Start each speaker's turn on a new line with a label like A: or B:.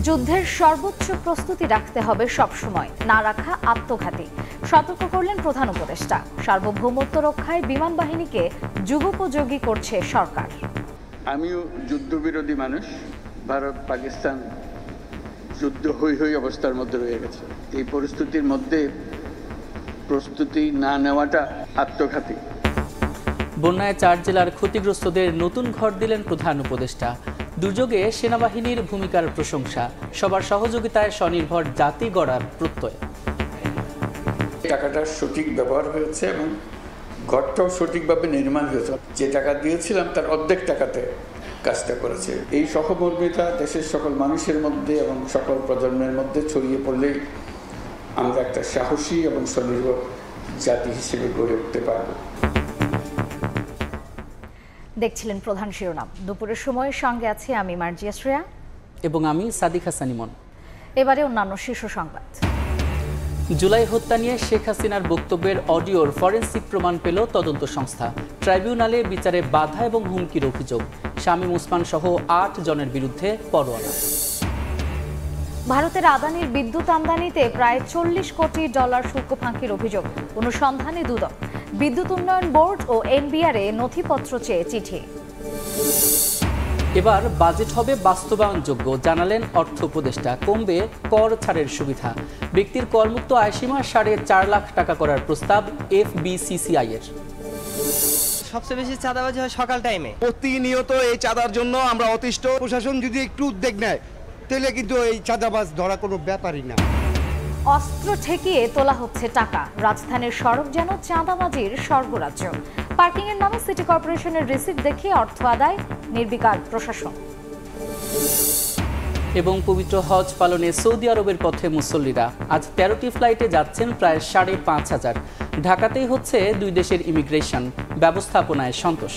A: যুদ্ধের সর্বোচ্চ প্রস্তুতি রাখতে হবে সবসময়, না রাখা আত্মঘাতী। সতর্ক করলেন প্রধান উপদেষ্টা। সার্বভৌমত্ব রক্ষায় বিমান বাহিনীকে যুগোপযোগী করছে সরকার।
B: আমিও যুদ্ধবিরোধী মানুষ। ভারত পাকিস্তান যুদ্ধ হই হই অবস্থার মধ্যে রয়ে গেছে। এই পরিস্থিতির মধ্যে প্রস্তুতি না নেওয়াটা আত্মঘাতী।
C: বন্যায় 4 জেলার ক্ষতিগ্রস্তদের নতুন ঘর দিলেন প্রধান উপদেষ্টা। দুর্যোগে সেনাবাহিনীর ভূমিকার প্রশংসা, সবার সহযোগিতায় স্বনির্ভর জাতি গড়ার প্রত্যয়।
B: টাকাটার সঠিক ব্যবহার হয়েছে এবং ঘরটাও সঠিকভাবে নির্মাণ হয়েছে। যে টাকা দিয়েছিলাম তার অর্ধেক টাকাতে কাজটা করেছে। এই সহমর্মিতা দেশের সকল মানুষের মধ্যে এবং সকল প্রজন্মের মধ্যে ছড়িয়ে পড়লেই আমরা একটা সাহসী এবং স্বনির্ভর জাতি হিসেবে গড়ে উঠতে পারব।
A: দেখছিলেন প্রধান শিরোনাম। দুপুরের সময় সঙ্গে আছি আমি মার্জিয়া শ্রেয়া
C: এবং আমি সাদিক হাসান ইমন।
A: এবারে অন্যান্য শীর্ষ সংবাদ।
C: জুলাই হত্যা নিয়ে শেখ হাসিনার বক্তব্যের অডিওর ফরেনসিক প্রমাণ পেল তদন্ত সংস্থা। ট্রাইব্যুনালে বিচারে বাধা এবং হুমকির অভিযোগ। শামীম ওসমান সহ 8 জনের বিরুদ্ধে পরোয়ানা।
A: ভারতের আদানির বিদ্যুৎ আমদানিতে প্রায় $40 কোটি শুল্ক ফাঁকির অভিযোগ। অনুসন্ধানে দুদক। বিদ্যুৎ উন্নয়ন বোর্ড ও এনবিআরে নথিপত্র চেয়ে চিঠি।
C: এবার বাজেট হবে বাস্তবায়নযোগ্য, জানালেন অর্থ উপদেষ্টা। কমবে কর ছাড়ের সুবিধা। ব্যক্তির করমুক্ত আয়সীমা 4.5 লাখ টাকা করার প্রস্তাব এফবিসিসিআই এর।
D: সবচেয়ে বেশি চাঁদাবাজি হয় সকাল টাইমে।
E: প্রতিনিয়ত এই চাঁদার জন্য আমরা অতিষ্ঠ। প্রশাসন যদি একটু উদ্যোগ নেয় তাহলে কিন্তু এই চাঁদাবাজ ধরা কোনো ব্যাপারই না।
A: অস্ত্র ঠেকিয়ে তোলা হচ্ছে টাকা। রাজধানীর সড়ক যেন চাঁদাবাজির স্বর্গরাজ্য। পার্কিং এর নামে সিটি কর্পোরেশনের রিসিপ্ট দেখিয়ে অর্থ আদায়, নির্বিকার প্রশাসন।
C: এবং পবিত্র হজ পালনে সৌদি আরবের পথে মুসল্লিরা। আজ 13টি ফ্লাইটে যাচ্ছেন প্রায় 5,500। ঢাকাতেই হচ্ছে 2 দেশের ইমিগ্রেশন। ব্যবস্থাপনায় সন্তোষ।